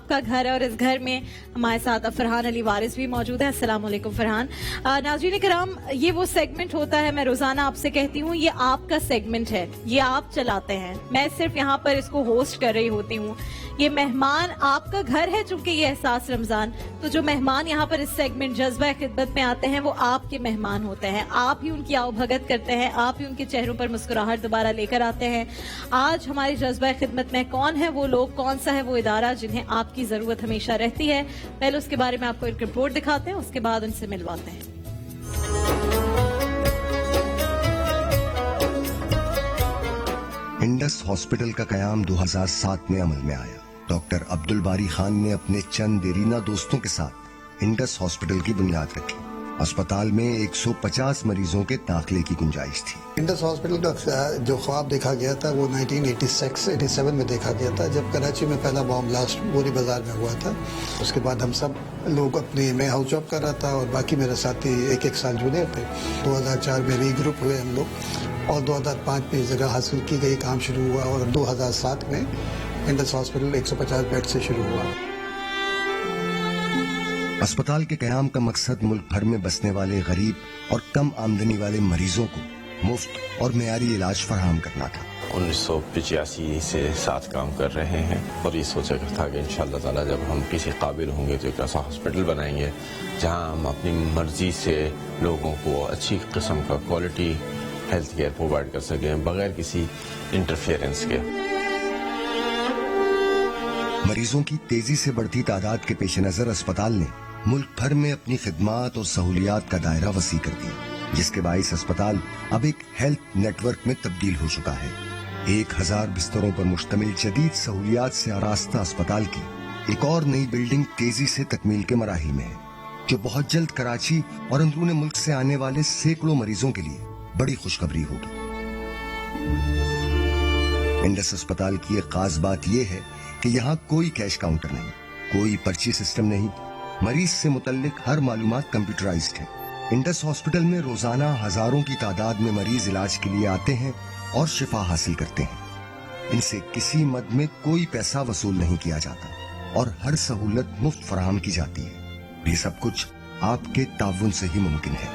آپ کا گھر ہے اور اس گھر میں ہمارے ساتھ فرحان علی وارث بھی موجود ہے. السلام علیکم فرحان. ناظرین کرام, یہ وہ سیگمنٹ ہوتا ہے, میں روزانہ آپ سے کہتی ہوں یہ آپ کا سیگمنٹ ہے, یہ آپ چلاتے ہیں, میں صرف یہاں پر اس کو ہوسٹ کر رہی ہوتی ہوں. یہ مہمان آپ کا گھر ہے, چونکہ یہ احساس رمضان, تو جو مہمان یہاں پر اس سیگمنٹ جذبہ خدمت میں آتے ہیں وہ آپ کے مہمان ہوتے ہیں. آپ ہی ان کی آؤ بھگت کرتے ہیں, آپ ہی ان کے چہروں پر مسکراہٹ دوبارہ لے کر آتے ہیں. آج ہماری جذبہ خدمت میں کون ہے وہ لوگ, کون سا ہے وہ ادارہ جنہیں آپ کی ضرورت ہمیشہ رہتی ہے؟ پہلے اس کے بارے میں آپ کو ایک رپورٹ دکھاتے ہیں, اس کے بعد ان سے ملواتے ہیں. انڈس ہاسپٹل کا قیام 2007 میں عمل میں آیا. ڈاکٹر عبد الباری خان نے اپنے چند دیرینہ دوستوں کے ساتھ انڈس ہاسپٹل کی بنیاد رکھی. اسپتال میں 150 مریضوں کے داخلے کی گنجائش تھی. انڈس ہاسپٹل کا جو خواب دیکھا گیا تھا وہ 1986-87 میں دیکھا گیا تھا, جب کراچی میں پہلا بام بلاسٹ بوری بازار میں ہوا تھا. اس کے بعد ہم سب لوگ میں ہاؤس جاب کر رہا تھا اور باقی میرے ساتھی ایک سال جونیئر تھے. 2004 میں ری گروپ ہوئے ہم لوگ اور 2005 میں جگہ حاصل کی گئی, کام شروع ہوا اور 2007 میں انڈس ہاسپٹل 150 بیڈ سے شروع ہوا. اسپتال کے قیام کا مقصد ملک بھر میں بسنے والے غریب اور کم آمدنی والے مریضوں کو مفت اور معیاری علاج فراہم کرنا تھا. 1985 سے ساتھ کام کر رہے ہیں اور یہ سوچا تھا کہ انشاءاللہ تعالی جب ہم کسی قابل ہوں گے تو ایک ایسا ہاسپٹل بنائیں گے جہاں ہم اپنی مرضی سے لوگوں کو اچھی قسم کا کوالٹی ہیلتھ کیئر پرووائڈ کر سکیں بغیر کسی انٹرفیئرنس کے. مریضوں کی تیزی سے بڑھتی تعداد کے پیش نظر اسپتال نے ملک بھر میں اپنی خدمات اور سہولیات کا دائرہ وسیع کر دیا, جس کے باعث اسپتال اب ایک ہیلتھ نیٹ ورک میں تبدیل ہو چکا ہے. 1000 بستروں پر مشتمل جدید سہولیات سے آراستہ اسپتال کی ایک اور نئی بلڈنگ تیزی سے تکمیل کے مراحل میں ہے, جو بہت جلد کراچی اور اندرون ملک سے آنے والے سینکڑوں مریضوں کے لیے بڑی خوشخبری ہوگی. انڈس اسپتال کی ایک خاص بات یہ ہے کہ یہاں کوئی کیش کاؤنٹر نہیں, کوئی پرچی سسٹم نہیں, مریض سے متعلق ہر معلومات کمپیوٹرائزڈ ہے. انڈس ہاسپٹل میں روزانہ ہزاروں کی تعداد میں مریض علاج کے لیے آتے ہیں اور شفا حاصل کرتے ہیں. ان سے کسی مد میں کوئی پیسہ وصول نہیں کیا جاتا اور ہر سہولت مفت فراہم کی جاتی ہے. یہ سب کچھ آپ کے تعاون سے ہی ممکن ہے.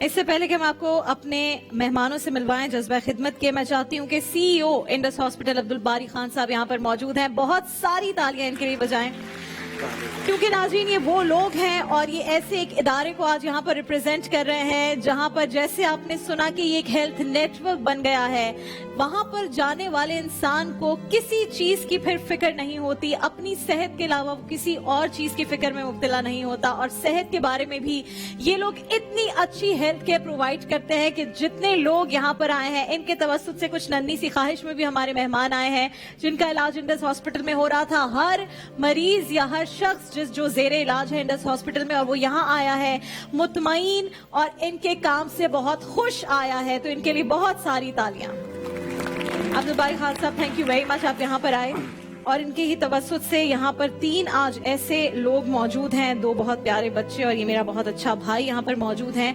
اس سے پہلے کہ ہم آپ کو اپنے مہمانوں سے ملوائیں جذبہ خدمت کے, میں چاہتی ہوں کہ سی ای او انڈس ہاسپٹل عبد الباری خان صاحب یہاں پر موجود ہیں. بہت ساری تالیاں ان کے لیے بجائیں, کیونکہ ناظرین یہ وہ لوگ ہیں اور یہ ایسے ایک ادارے کو آج یہاں پر ریپرزینٹ کر رہے ہیں جہاں پر جیسے آپ نے سنا کہ یہ ایک ہیلتھ نیٹ ورک بن گیا ہے. وہاں پر جانے والے انسان کو کسی چیز کی پھر فکر نہیں ہوتی, اپنی صحت کے علاوہ کسی اور چیز کی فکر میں مبتلا نہیں ہوتا, اور صحت کے بارے میں بھی یہ لوگ اتنی اچھی ہیلتھ کیئر پرووائڈ کرتے ہیں کہ جتنے لوگ یہاں پر آئے ہیں ان کے توسط سے کچھ ننھی سی خواہش میں بھی ہمارے مہمان آئے ہیں جن کا علاج انڈس ہاسپٹل میں ہو رہا تھا. ہر مریض یا ہر شخص جو زیر علاج ہے انڈس ہاسپٹل میں اور وہ یہاں آیا ہے مطمئن اور ان کے کام سے بہت خوش آیا ہے, تو ان کے لیے بہت ساری تالیاں. عبد الباری خان صاحب, تھینک یو ویری مچ, آپ یہاں پر آئے اور ان کے ہی توسط سے یہاں پر 3 آج ایسے لوگ موجود ہیں, 2 بہت پیارے بچے اور یہ میرا بہت اچھا بھائی یہاں پر موجود ہیں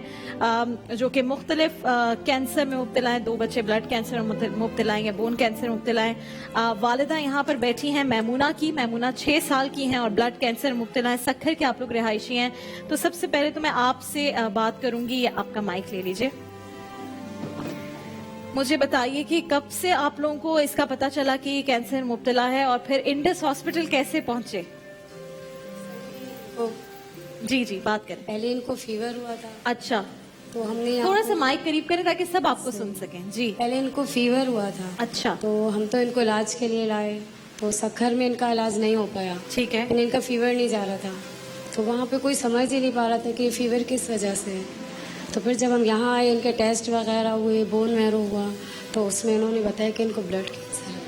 جو کہ مختلف کینسر میں مبتلا ہیں. 2 بچے بلڈ کینسر میں مبتلا ہیں یا بون کینسر میں مبتلا ہیں. والدہ یہاں پر بیٹھی ہیں میمونہ 6 سال کی ہیں اور بلڈ کینسر میں مبتلا ہیں. سکھر کے آپ لوگ رہائشی ہیں. تو سب سے پہلے تو میں آپ سے بات کروں گی, آپ کا مائک لے لیجئے. مجھے بتائیے کہ کب سے آپ لوگوں کو اس کا پتا چلا کہ یہ کینسر مبتلا ہے اور پھر انڈس ہاسپٹل کیسے پہنچے؟ جی بات کریں. پہلے ان کو فیور ہوا تھا. اچھا, تو ہم نے تھوڑا سا مائک قریب کریں تاکہ سب آپ کو سن سکیں. جی, پہلے ان کو فیور ہوا تھا. اچھا, تو ہم تو ان کو علاج کے لیے لائے, تو سکھر میں ان کا علاج نہیں ہو پایا. ٹھیک ہے. ان کا فیور نہیں جا رہا تھا, تو وہاں پہ کوئی سمجھ ہی نہیں پا رہا تھا کہ یہ فیور کس وجہ سے ہے. تو پھر جب ہم یہاں آئے, ان کے ٹیسٹ وغیرہ ہوئے, بون میرو ہوا, تو اس میں انہوں نے بتایا کہ ان کو بلڈ کینسر ہے.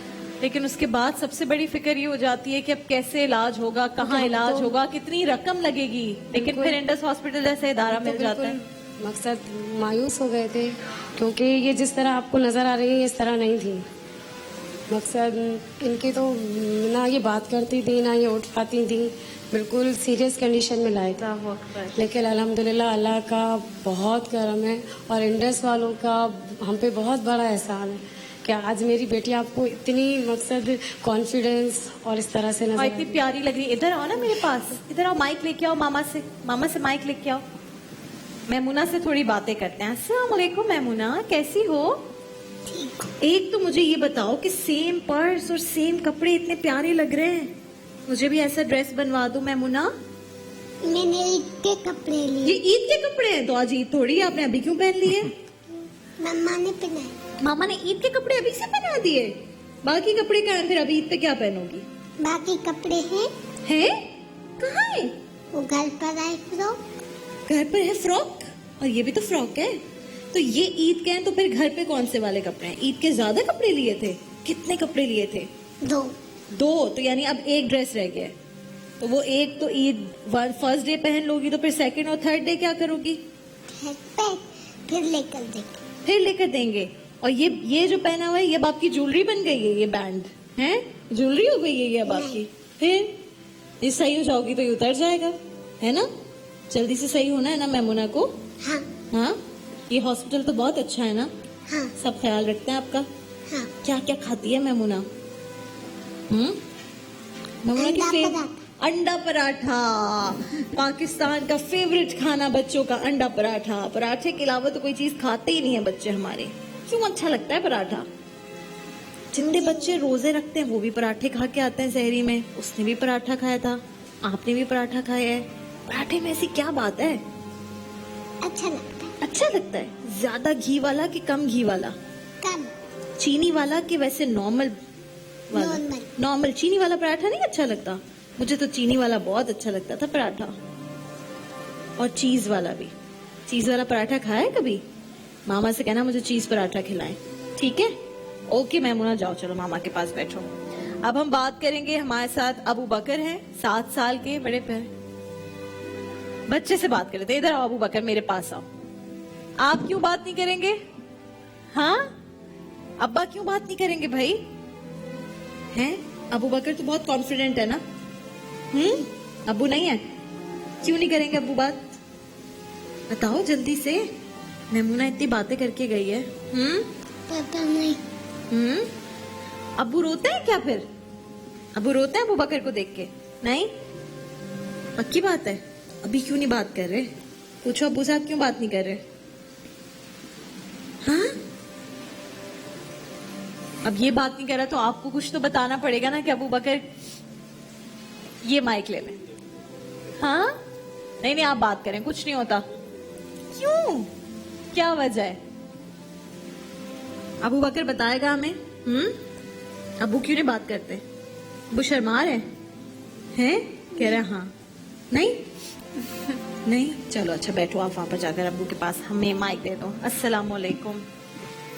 لیکن اس کے بعد سب سے بڑی فکر یہ ہو جاتی ہے کہ اب کیسے علاج ہوگا, کہاں علاج ہوگا, کتنی رقم لگے گی. لیکن پھر انڈس ہاسپٹل جیسے ادارہ مل جاتا ہے. مقصد مایوس ہو گئے تھے کیونکہ یہ جس طرح آپ کو نظر آ رہی ہے اس طرح نہیں تھی. मकसद इनकी तो ना ये बात करती थी ना ये उठ पाती थी, बिल्कुल सीरियस कंडीशन में लाए थे। लेकिन अल्हम्दुलिल्लाह अल्लाह का बहुत करम है और इंडस वालों का हम पे बहुत बड़ा एहसान है कि आज मेरी बेटी आपको इतनी मकसद कॉन्फिडेंस और इस तरह से और नजर इतनी प्यारी लग रही है। इधर आओ ना मेरे पास, इधर आओ, माइक लेके आओ मामा से माइक लेके आओ। मैमुना से थोड़ी बातें करते हैं। अस्सलाम वालेकुम मैमुना, कैसी हो? एक तो मुझे ये बताओ कि सेम पर्स और सेम कपड़े इतने प्यारे लग रहे हैं, मुझे भी ऐसा ड्रेस बनवा दो मैमुना। मैंने ईद के कपड़े ये लिए, ईद के कपड़े हैं तो आज ईद थोड़ी है, आपने अभी क्यों पहन लिए? मम्मा ने पहनाए। मामा ने ईद के कपड़े अभी से पहना दिए, बाकी कपड़े कहाँ हैं? फिर अभी ईद पे क्या पहनोगी? बाकी कपड़े हैं हैं? कहाँ है? वो घर पर आए फ्रॉक। घर पर है फ्रॉक, और ये भी तो फ्रॉक है। तो ये ईद के हैं, तो फिर घर पे कौन से वाले कपड़े हैं? ईद के ज्यादा कपड़े लिए थे? कितने कपड़े लिए थे? दो तो यानी अब एक ड्रेस रह गया है। तो वो एक तो ईद फर्स्ट डे पहन लोगी, तो फिर सेकंड और थर्ड डे क्या करोगी? है पे, फिर लेकर देंगे। फिर लेकर देंगे। और ये जो पहना हुआ है ये अब आपकी ज्वेलरी बन गई है, ये बैंड है ज्वेलरी हो गई है ये अब आपकी। फिर ये सही हो जाओगी तो ये उतर जाएगा, है ना? जल्दी से सही होना है ना मैमुना को? हाँ हाँ, ये हॉस्पिटल तो बहुत अच्छा है ना, हाँ सब ख्याल रखते हैं आपका। हाँ। क्या क्या खाती है मैमुना? मैमुना की अंडा पराठा, पाकिस्तान का फेवरेट खाना बच्चों का अंडा पराठा। पराठे के अलावा तो कोई चीज खाते ही नहीं है बच्चे हमारे। क्यों अच्छा लगता है पराठा? जिनके बच्चे रोजे रखते हैं वो भी पराठे खा के आते हैं सहरी में। उसने भी पराठा खाया था, आपने भी पराठा खाया है। पराठे में ऐसी क्या बात है? अच्छा लगता है। अच्छा लगता है। ज्यादा घी वाला कि कम घी वाला? कम। चीनी वाला कि वैसे नॉर्मल वाला? नॉर्मल। नॉर्मल। चीनी वाला पराठा नहीं अच्छा लगता? मुझे तो चीनी वाला बहुत अच्छा लगता था पराठा। और चीज वाला भी। चीज वाला पराठा खाया है कभी? मामा से कहना मुझे चीज पराठा खिलाएं, ठीक है? ओके मैमुना, जाओ चलो मामा के पास बैठो। अब हम बात करेंगे, हमारे साथ अबू बकर हैं, 7 साल के बड़े प्यारे बच्चे से बात करते। इधर आओ अबू बकर, मेरे पास आओ। आप क्यों बात नहीं करेंगे? हाँ, अब्बा क्यों बात नहीं करेंगे भाई? हैं? अबू बकर तो बहुत कॉन्फिडेंट है ना? अबू नहीं है? क्यों नहीं करेंगे अबू बात? बताओ जल्दी से। मैमुना इतनी बातें करके गई है। पता नहीं। अबू रोते हैं क्या फिर? अबू रोते हैं अबू बकर को देख के? नहीं, पक्की बात है? अभी क्यों नहीं बात कर रहे? पूछो अबू साहब क्यों बात नहीं कर रहे? हाँ, अब ये बात नहीं कर रहा तो आपको कुछ तो बताना पड़ेगा ना कि अबू बकर ये माइक ले लें। हाँ, नहीं आप बात करें, कुछ नहीं होता। क्यों? क्या वजह है? अबू बकर बताएगा हमें। अबू क्यों नहीं बात करते? अबू शर्मा रहे हैं? कह रहे हाँ। नहीं नहीं, चलो अच्छा बैठो आप वहां पर जाकर अबू के पास, हमें माइक दे दो। अस्सलाम वालेकुम।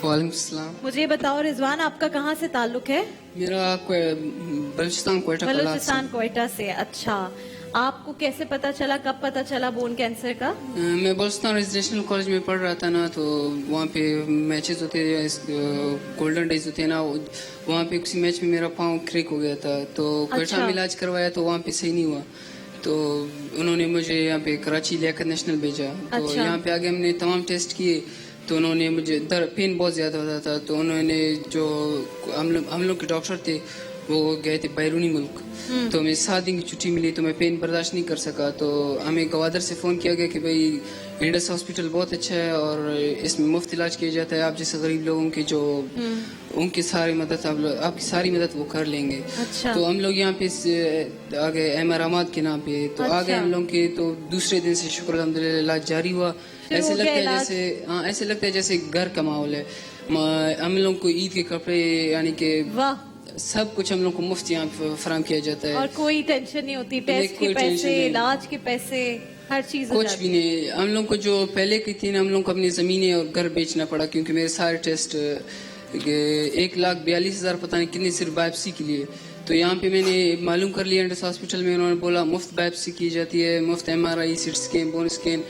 वालेकुम सलाम। मुझे बताओ रिजवान, आपका कहाँ से ताल्लुक है? मेरा बलूचिस्तान कोयटा बलूचिस्तान कोयटा से। अच्छा, आपको कैसे पता चला, कब पता चला बोन कैंसर का? मैं बलूचिस्तान रेजिडेंशियल कॉलेज में पढ़ रहा था ना, तो वहाँ पे मैचेस होते हैं, गोल्डन डेज होते हैं ना, वहाँ पे किसी मैच में मेरा पाँव क्रेक हो गया था, तो कोयटा में इलाज करवाया तो वहाँ पे सही नहीं हुआ, तो उन्होंने मुझे यहाँ पे कराची लियाकत नेशनल भेजा। तो यहाँ पे आगे हमने तमाम टेस्ट किए, तो उन्होंने मुझे पेन बहुत ज्यादा होता था, तो उन्होंने जो हम लोग के डॉक्टर थे वो गए थे बैरूनी मुल्क, तो हमें 7 दिन की छुट्टी मिली, तो मैं पेन बर्दाश्त नहीं कर सका, तो हमें गवादर से फोन किया गया कि भाई इंडस हॉस्पिटल बहुत अच्छा है और इसमें मुफ्त इलाज किया जाता है, आप जैसे गरीब लोगों की जो उनकी सारी मदद आपकी सारी मदद वो कर लेंगे। अच्छा। तो हम लोग यहाँ पे आ गए एमआर अहमद के नाम पे, तो आ गए हम लोग के, तो दूसरे दिन से शुक्र अल्हम्दुलिल्लाह इलाज जारी हुआ। ऐसे लगता है जैसे ऐसे लगता है जैसे घर का माहौल है। हम लोग को ईद के कपड़े यानी कि वाह, सब कुछ हम लोग को मुफ्त यहाँ फराम किया जाता है और कोई टेंशन नहीं होती, टेस्ट के पैसे, इलाज के पैसे, हर चीज कुछ भी नहीं। हम लोग को जो पहले की थी ना, हम लोग को अपनी जमीनें और घर बेचना पड़ा, क्योंकि मेरे सारे टेस्ट 1,42,000 पता नहीं कितनी सिर्फ बायोप्सी के लिए। तो यहाँ पे मैंने मालूम कर लिया इंडस हॉस्पिटल में, उन्होंने बोला मुफ्त बायोप्सी की जाती है, मुफ्त MRI, CT scan, bone scan,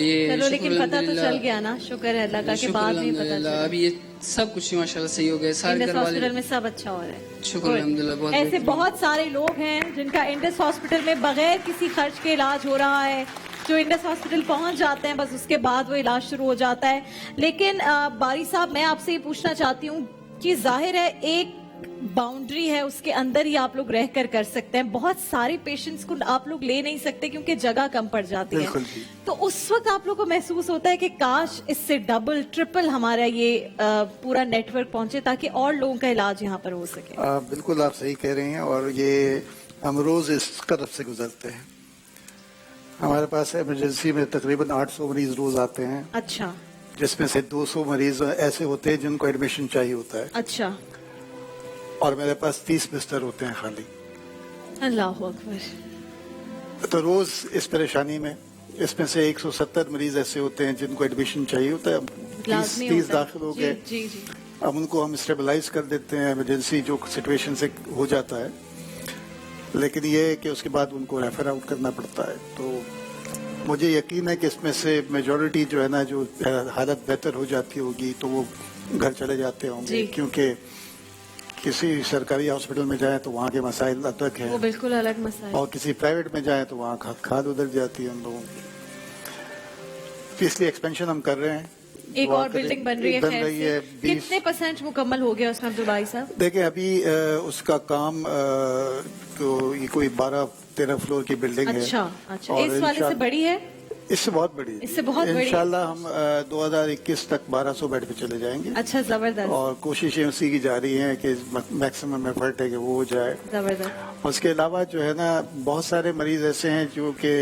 ये चलो लेकिन शुक्र पता तो अल्हम्दुलिल्लाह। चल गया ना, शुक्र है अल्लाह का कि शुक्र बाद में पता अल्हम्दुलिल्लाह, चला। अभी ये सब कुछ माशाल्लाह सही हो गया, सारे इंडस घर वाले हॉस्पिटल में सब अच्छा हो रहा है। शुक्र अल्हम्दुलिल्लाह, बहुत ऐसे बेहतरीन। बहुत सारे लोग हैं जिनका इंडस हॉस्पिटल में बगैर किसी खर्च के इलाज हो रहा है, जो इंडस हॉस्पिटल पहुंच जाते हैं बस उसके बाद वो इलाज शुरू हो जाता है। लेकिन बारी साहब, मैं आपसे ये पूछना चाहती हूँ कि जाहिर है एक बाउंड्री है, उसके अंदर ही आप लोग रह कर कर सकते हैं, बहुत सारे पेशेंट्स को आप लोग ले नहीं सकते क्योंकि जगह कम पड़ जाती है। बिल्कुल जी। तो उस वक्त आप लोग को महसूस होता है कि काश इससे डबल ट्रिपल हमारा ये पूरा नेटवर्क पहुंचे ताकि और लोगों का इलाज यहाँ पर हो सके। बिल्कुल आप सही कह रहे हैं, और ये हम रोज इस तरफ से गुजरते हैं। हमारे पास इमरजेंसी में तकरीबन 800 मरीज रोज आते हैं, अच्छा जिसमें से 200 मरीज ऐसे होते हैं जिनको एडमिशन चाहिए होता है, अच्छा, और मेरे पास 30 बिस्तर होते हैं खाली। अल्लाह अकबर। तो रोज इस परेशानी में, इसमें से 170 मरीज ऐसे होते हैं जिनको एडमिशन चाहिए होता है। 30 दाखिल हो गए, जी जी, अब उनको हम स्टेबलाइज कर देते हैं इमरजेंसी जो सिचुएशन से हो जाता है, लेकिन ये है कि उसके बाद उनको रेफर आउट करना पड़ता है। तो मुझे यकीन है कि इसमें से मेजॉरिटी जो है ना, जो हालत बेहतर हो जाती होगी तो वो घर चले जाते होंगे, जी। क्योंकि किसी सरकारी हॉस्पिटल में जाए तो वहाँ के मसाइल अलग वो हैं, बिल्कुल अलग मसला है। और किसी प्राइवेट में जाए तो वहाँ खाद उधर जाती है उन लोगों की। तो इसलिए एक्सपेंशन हम कर रहे हैं। एक दुआ और करें। बिल्डिंग बन रही है, बन खैर रही से। है 20। कितने % मुकम्मल हो गया उसमें अब्दुल बारी साहब? देखिए अभी उसका काम तो ये कोई 12-13 फ्लोर की बिल्डिंग है। अच्छा अच्छा, और इस वाले से बड़ी है? इससे बहुत बड़ी है। इससे बहुत बड़ी है। इंशाल्लाह हम 2021 तक 1200 बेड पे चले जाएंगे, अच्छा, जबरदस्त और कोशिशें उसी की जा रही हैं कि मैक्सिमम एफर्ट है कि वो हो जाए। जबरदस्त। उसके अलावा जो है ना, बहुत सारे मरीज ऐसे हैं जो कि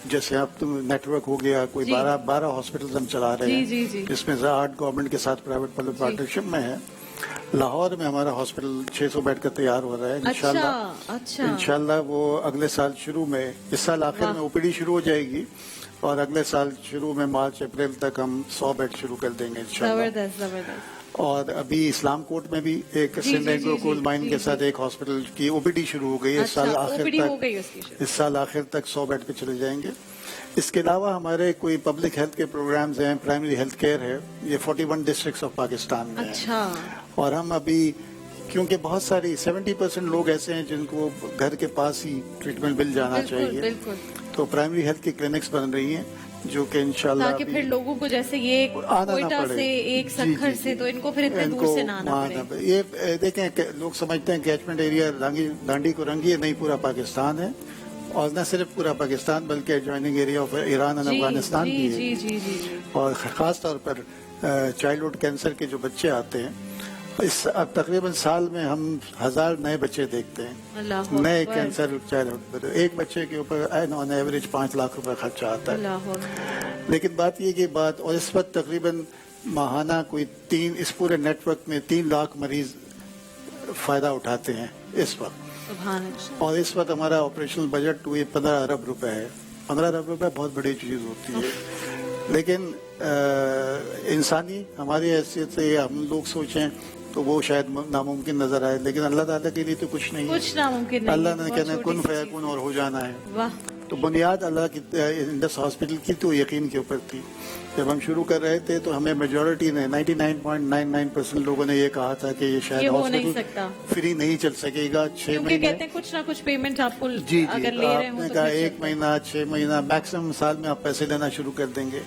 जैसे अब तो नेटवर्क हो गया, कोई जी। 12 हॉस्पिटल हम चला रहे जी, हैं, जी, जी। जिसमें से 8 गवर्नमेंट के साथ प्राइवेट पार्टनरशिप में है। लाहौर में हमारा हॉस्पिटल 600 बेड का तैयार हो रहा है। इंशाल्लाह अच्छा। इंशाल्लाह वो अगले साल शुरू में, इस साल आखिर में ओपीडी शुरू हो जाएगी, और अगले साल शुरू में मार्च अप्रैल तक हम 100 बेड शुरू कर देंगे इंशाल्लाह। जबरदस्त जबरदस्त। और अभी इस्लाम कोर्ट में भी एक जी, सिंध जी, एग्रो जी, कोल जी, माइन जी, के जी। साथ एक हॉस्पिटल की ओपीडी शुरू हो गई है। इस साल अच्छा, आखिर OPD हो तक, गई उसकी शुरू। इस साल आखिर तक 100 बेड पे चले जाएंगे। इसके अलावा हमारे कोई पब्लिक हेल्थ के प्रोग्राम्स हैं, प्राइमरी हेल्थ केयर है, ये 41 डिस्ट्रिक्ट्स ऑफ पाकिस्तान में है। अच्छा, और हम अभी, क्योंकि बहुत सारी 70% लोग ऐसे हैं जिनको घर के पास ही ट्रीटमेंट मिल जाना बिल्कुल चाहिए, बिल्कुल, तो प्राइमरी हेल्थ की क्लिनिक्स बन रही हैं, जो कि इंशाल्लाह ताकि अभी फिर लोगों को जैसे ये आना ना कोयटा पड़े। से, एक जी, सक्खर जी, से, जी। तो इनको फिर इतने दूर से ना आना वहाँ पड़े। पड़े। ये देखें कि लोग समझते हैं कैचमेंट एरिया दांडी को रंगी, नहीं, पूरा पाकिस्तान है, और न सिर्फ पूरा पाकिस्तान बल्कि एडजॉइनिंग एरिया ऑफ ईरान और जी, अफगानिस्तान जी, भी जी है। जी जी जी। और खास तौर पर चाइल्डहुड कैंसर के जो बच्चे आते हैं, इस अब तकरीबन साल में हम 1000 नए बच्चे देखते हैं, अल्लाह नए अकबर, कैंसर चाइल्डहुड पर। एक बच्चे के ऊपर ऑन एवरेज 5 लाख रुपए खर्चा आता है। अल्लाह अकबर। लेकिन बात ये कि और इस वक्त तकरीबन माहाना कोई 3, इस पूरे नेटवर्क में 3 लाख मरीज फायदा उठाते हैं इस वक्त। सुभान अल्लाह। और इस वक्त हमारा ऑपरेशनल बजट हुए 15 अरब रुपए है। 15 अरब रुपए बहुत बड़ी चीज होती है, लेकिन इंसानी हमारी हैसियत से हम लोग सोचें तो वो शायद नामुमकिन नजर आए, लेकिन अल्लाह ताला के लिए तो कुछ नहीं है। कुछ नामुमकिन नहीं, अल्लाह ने बहुत कहना छोटी कुन सी फयकुन और हो जाना है। चीज़। वाह, तो बुनियाद अल्लाह की इंडस हॉस्पिटल की तो यकीन के ऊपर थी। जब हम शुरू कर रहे थे तो हमें मेजॉरिटी ने 99.99% लोगों ने ये कहा था कि ये शायद ये हो नहीं हॉस्पिटल सकता, फ्री नहीं चल सकेगा 6 क्योंकि महीने। कहते हैं कुछ ना कुछ पेमेंट आपको जी जी, अगर ले रहे हो आपने तो कहा फिर 1 महीना, 6 महीना, मैक्सिमम साल में आप पैसे लेना शुरू कर देंगे।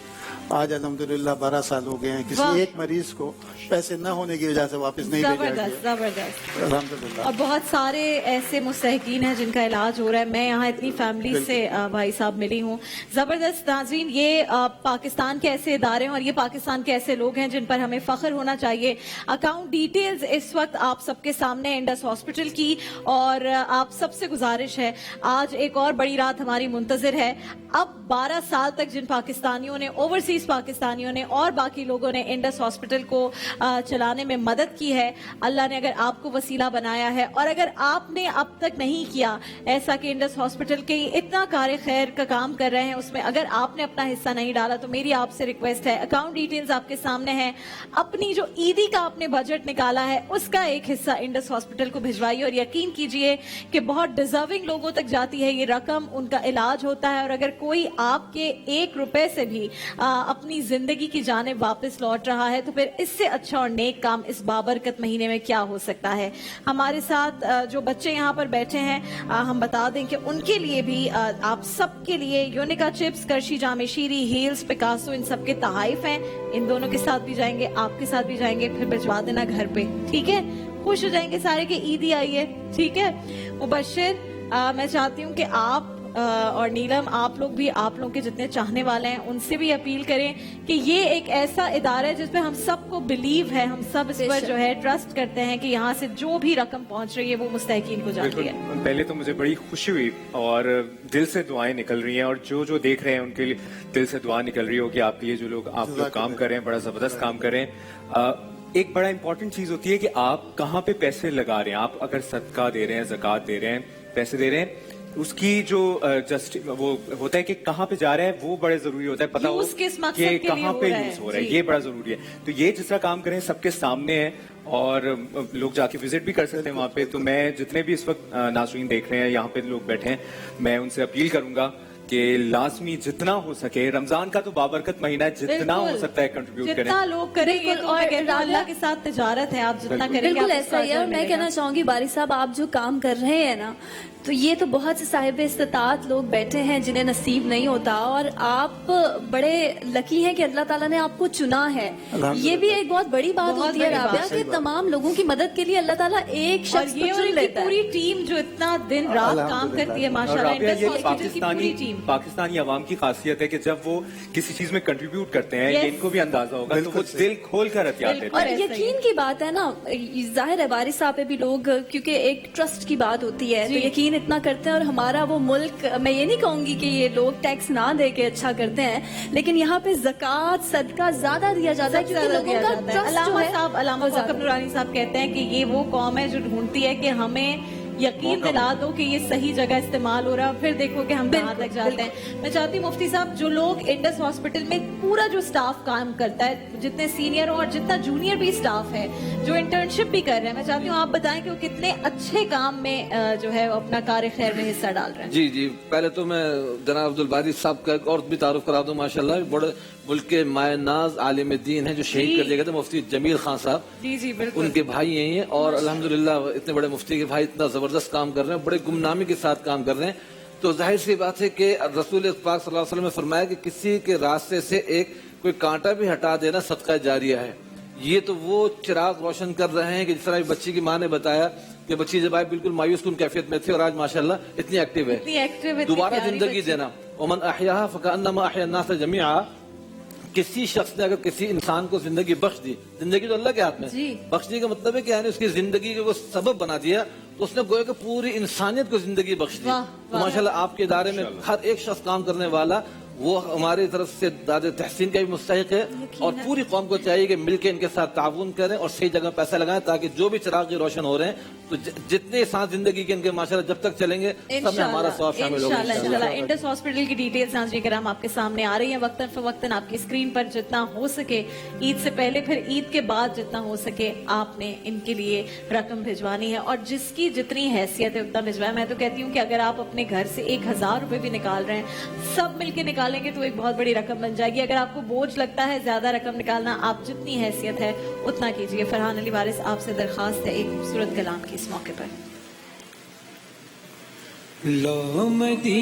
आज अल्हम्दुलिल्लाह 12 साल हो गए हैं, वाह। किसी एक मरीज को पैसे न होने की वजह से वापस नहीं भेजा जबरदस्त गया। जबरदस्त। अल्हम्दुलिल्लाह। और बहुत सारे ऐसे मुस्तहिकीन हैं जिनका इलाज हो रहा है। मैं यहाँ इतनी फैमिली से भाई साहब मिली हूँ। जबरदस्त। नाज़रीन, ये पाकिस्तान के ऐसे इदारे हैं और ये पाकिस्तान के ऐसे लोग हैं जिन पर हमें फख्र होना चाहिए। अकाउंट डिटेल्स इस वक्त आप सबके सामने इंडस हॉस्पिटल की, और आप सबसे गुजारिश है, आज एक और बड़ी रात हमारी मुंतजर है। अब 12 साल तक जिन पाकिस्तानियों ने ओवरसीज 130 पाकिस्तानियों ने और बाकी लोगों ने इंडस हॉस्पिटल को चलाने में मदद की है। अल्लाह ने अगर आपको वसीला बनाया है और अगर आपने अब तक नहीं किया ऐसा कि इंडस हॉस्पिटल के इतना कार्य खैर का काम कर रहे हैं, उसमें अगर आपने अपना हिस्सा नहीं डाला तो मेरी आपसे रिक्वेस्ट है, अकाउंट डिटेल्स आपके सामने हैं, अपनी जो ईदी का आपने बजट निकाला है उसका एक हिस्सा इंडस हॉस्पिटल को भिजवाइए और यकीन कीजिए कि बहुत डिजर्विंग लोगों तक जाती है ये रकम, उनका इलाज होता है। और अगर कोई आपके 1 रुपए से भी अपनी जिंदगी की जानिब वापस लौट रहा है तो फिर इससे अच्छा और नेक काम इस बाबरकत महीने में क्या हो सकता है। हमारे साथ जो बच्चे यहाँ पर बैठे हैं हम बता दें कि उनके लिए भी आप सबके लिए यूनिका चिप्स, करशी जामे शीरी, हील्स, पिकासो, इन सबके तहाइफ हैं। इन दोनों के साथ भी जाएंगे, आपके साथ भी जाएंगे, फिर भिजवा देना घर पे, ठीक है? खुश हो जाएंगे सारे कि ईदी आई है, ठीक है? मुबश्शिर, मैं चाहती हूँ कि आप और नीलम, आप लोग भी, आप लोग के जितने चाहने वाले हैं उनसे भी अपील करें कि ये एक ऐसा इदारा है जिसपे हम सबको बिलीव है, हम सब इस पर जो है ट्रस्ट करते हैं कि यहाँ से जो भी रकम पहुंच रही है वो मुस्तहिकीन को जाती है। पहले तो मुझे बड़ी खुशी हुई और दिल से दुआएं निकल रही हैं और जो देख रहे हैं उनके लिए दिल से दुआ निकल रही हो कि आपके लिए जो लोग आप लोग काम कर रहे हैं बड़ा जबरदस्त काम कर रहे हैं। एक बड़ा इंपॉर्टेंट चीज होती है कि आप कहाँ पे पैसे लगा रहे हैं। आप अगर सदका दे रहे हैं, ज़कात दे रहे हैं, पैसे दे रहे हैं, उसकी जो वो होता है कि कहाँ पे जा रहा है वो बड़े जरूरी होता है, पता हो कि कहाँ पे यूज हो रहा है, ये बड़ा जरूरी है। तो ये जिस तरह काम करें सबके सामने है और लोग जाके विजिट भी कर सकते हैं वहाँ पे। तो मैं जितने भी इस वक्त नाज़रीन देख रहे हैं, यहाँ पे लोग बैठे हैं, मैं उनसे अपील करूंगा कि लाजमी जितना हो सके, रमजान का तो बाबरकत महीना है, जितना हो सकता है कंट्रीब्यूट करें, जितना लोग करेंगे तो अल्लाह के साथ तिजारत है, आप जितना करेंगे बिल्कुल ऐसा ही है। और मैं कहना चाहूंगी बारी साहब, आप जो काम कर रहे हैं ना, तो ये तो बहुत से साहिब इस्तात लोग बैठे हैं जिन्हें नसीब नहीं होता और आप बड़े लकी हैं कि अल्लाह ताला ने आपको चुना है। ये भी एक बहुत बड़ी बात होती है राबिया कि तमाम लोगों की मदद के लिए अल्लाह ताला एक शख्स को चुन लेता है। पूरी टीम जो इतना दिन रात काम करती है माशाल्लाह। पाकिस्तानी अवाम की खासियत है कि जब वो किसी चीज में कंट्रीब्यूट करते हैं, ये इनको भी अंदाजा होगा, तो वो दिल खोल कर हथियार देते हैं। और यकीन की बात है ना, जाहिर है बारिश साहब पे भी लोग, क्योंकि एक ट्रस्ट की बात होती है तो यकीन इतना करते हैं। और हमारा वो मुल्क, मैं ये नहीं कहूंगी कि ये लोग टैक्स ना दे के अच्छा करते हैं, लेकिन यहाँ पे ज़कात, सदका ज्यादा दिया जाता है क्योंकि लोगों का ट्रस्ट। अल्लामा फ़ाखर नूरानी साहब कहते हैं कि ये वो कौम है जो ढूंढती है कि हमें यकीन दिला दो कि ये सही जगह इस्तेमाल हो रहा है, फिर देखो कि हम कहाँ तक जाते हैं। मैं चाहती हूँ मुफ्ती साहब, जो लोग इंडस हॉस्पिटल में पूरा जो स्टाफ काम करता है, जितने सीनियर और जितना जूनियर भी स्टाफ है, जो इंटर्नशिप भी कर रहे हैं, मैं चाहती हूँ आप बताएं कि वो कितने अच्छे काम में जो है अपना कार्य खैर में हिस्सा डाल रहे हैं। जी जी, पहले तो मैं जनाब अब्दुल बारी साहब का और भी तारुफ करा दूं। माशाल्लाह बड़े मुल्क के मायनाज आलिम दीन है जो शहीद कर दिए गए थे, मुफ्ती जमील खान साहब। जी जी बिल्कुल, उनके भाई यही हैं और अल्हम्दुलिल्लाह इतने बड़े मुफ्ती के भाई इतना जबरदस्त काम कर रहे हैं, बड़े गुमनामी के साथ काम कर रहे हैं। तो जाहिर सी बात है कि रसूल पाक सल्लल्लाहु अलैहि वसल्लम ने फरमाया कि किसी के रास्ते से एक कोई कांटा भी हटा देना सदका जारिया है। ये तो वो चिराग रोशन कर रहे हैं कि जिस तरह बच्ची की माँ ने बताया कि बच्ची जब आए बिल्कुल मायूस कुन कैफियत में थी और आज माशाल्लाह इतनी एक्टिव है। दोबारा जिंदगी देना, वमन अहयाहा फकअन्नमा अहया अन्नास जमीआ। किसी शख्स ने अगर किसी इंसान को जिंदगी बख्श दी, जिंदगी तो अल्लाह के हाथ में, बख्शने का मतलब है कि यानी उसकी जिंदगी को सबब बना दिया, तो उसने गोया कि पूरी इंसानियत को जिंदगी बख्श दी। तो माशाल्लाह आपके इदारे में हर एक शख्स काम करने वाला वो हमारी तरफ से दादे तहसीन का भी मुस्तहिक है और पूरी कौम को चाहिए कि मिलकर इनके साथ ताउन करें और सही जगह पैसा लगाएं ताकि जो भी चिराग रोशन हो रहे हैं तो जितने सांस जिंदगी के इनके माशाल्लाह जब तक चलेंगे सब में हमारा सवाब शामिल होगा इंशाल्लाह। इंडस हॉस्पिटल की डिटेल्स नाज़रीन किराम आपके सामने आ रही है वक्तन फवक्तन आपकी स्क्रीन पर। जितना हो सके ईद से पहले फिर ईद के बाद जितना हो सके आपने इनके लिए रकम भिजवानी है और जिसकी जितनी हैसियत है उतना भिजवाए। मैं तो कहती हूँ कि अगर आप अपने घर से 1000 रुपए भी निकाल रहे हैं, सब मिलके निकालेंगे तो एक बहुत बड़ी रकम बन जाएगी। अगर आपको बोझ लगता है ज्यादा रकम निकालना, आप जितनी हैसियत है उतना कीजिए। फरहान अली वारिस आपसे दरखास्त है एक खूबसूरत कलाम की इस मौके पर।